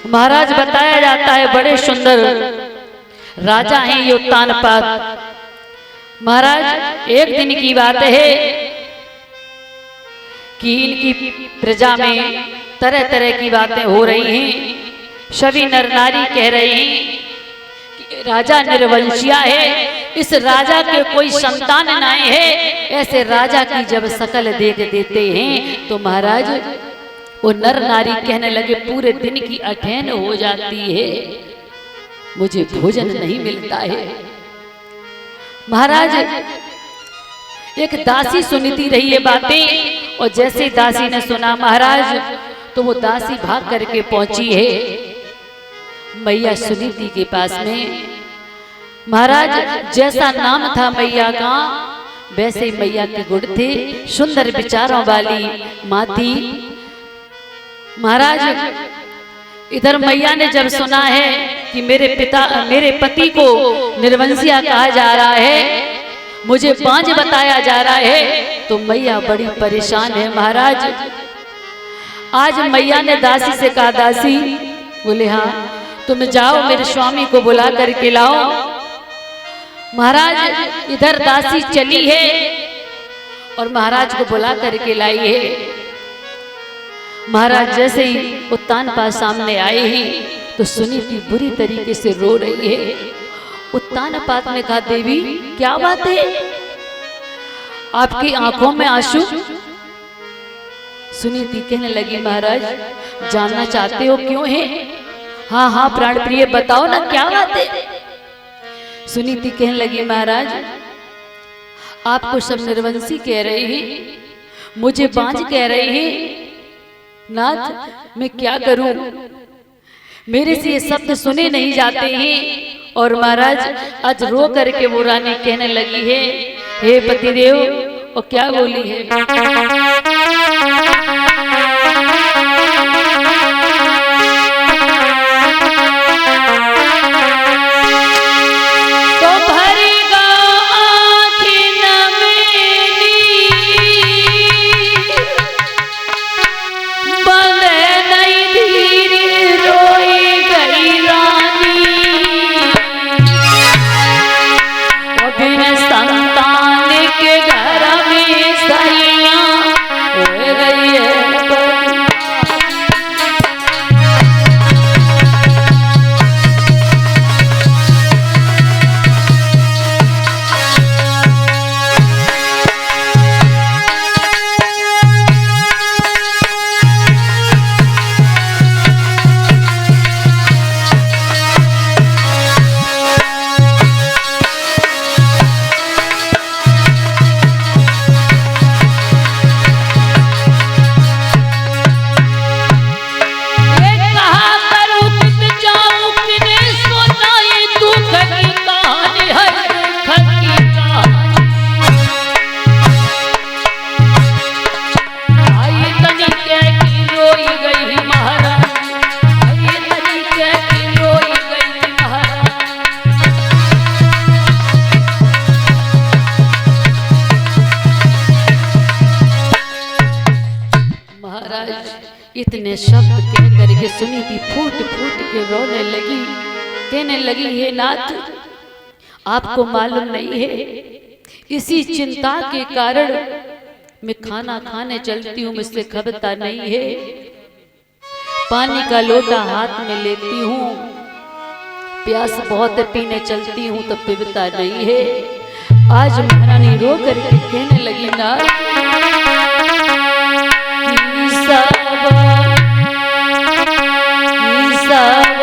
महाराज बताया जाता है बड़े सुंदर राजा हैं ये उत्तानपाद। महाराज एक दिन की बात है कि इनकी प्रजा में तरह तरह की बातें हो रही हैं। सभी नर नारी कह रहे हैं कि राजा निर्वंशिया है, इस राजा के कोई संतान नहीं है। ऐसे राजा की जब शकल देख देते हैं तो महाराज वो नर नारी कहने लगे पूरे दिन की अठैन हो जाती है, मुझे भोजन नहीं मिलता है। महाराज एक दासी सुनती रही ये बातें और जैसे दासी ने सुना महाराज तो वो दासी भाग करके पहुंची है मैया सुनीति के पास में। महाराज जैसा नाम था मैया का वैसे ही मैया के गुण थे, सुंदर विचारों वाली माँ थी। महाराज इधर मैया ने जब सुना है कि मेरे पति को निर्वंशिया कहा जा रहा है, मुझे बांझ बताया जा रहा है, तो मैया बड़ी परेशान है। महाराज आज मैया ने दासी से कहा, दासी बोले हाँ तुम जाओ मेरे स्वामी को बुला करके लाओ। महाराज इधर दासी चली है और महाराज को बुला करके लाई है। महाराज जैसे ही उत्तानपाद सामने आए हैं तो सुनीति बुरी तरीके से रो रही है। उत्तानपाद ने कहा, देवी क्या बात है, आपकी आंखों में आंसू? सुनीति कहने लगी, महाराज जानना चाहते हो क्यों है? हाँ हाँ प्राण प्रिय बताओ ना क्या बात है। सुनीति कहने लगी, महाराज आपको सब निर्वंशी कह रहे हैं, मुझे बांझ कह रहे हैं, नाथ मैं क्या करूं, मेरे से ये शब्द सुने नहीं जाते हैं। और महाराज आज रो करके वो रानी कहने लगी है, हे पतिदेव, और क्या बोली है, इतने शब्द कह करके सुनीति फूट फूट के रोने लगी, कहने लगी, हे नाथ आपको मालूम नहीं है, इसी चिंता के कारण मैं खाना खाने चलती हूँ, मुझसे खबरता नहीं है, पानी का लोटा हाथ में लेती हूँ, प्यास बहुत पीने चलती हूँ तो पीता नहीं है। आज महारानी रो करके कहने लगी, ना सब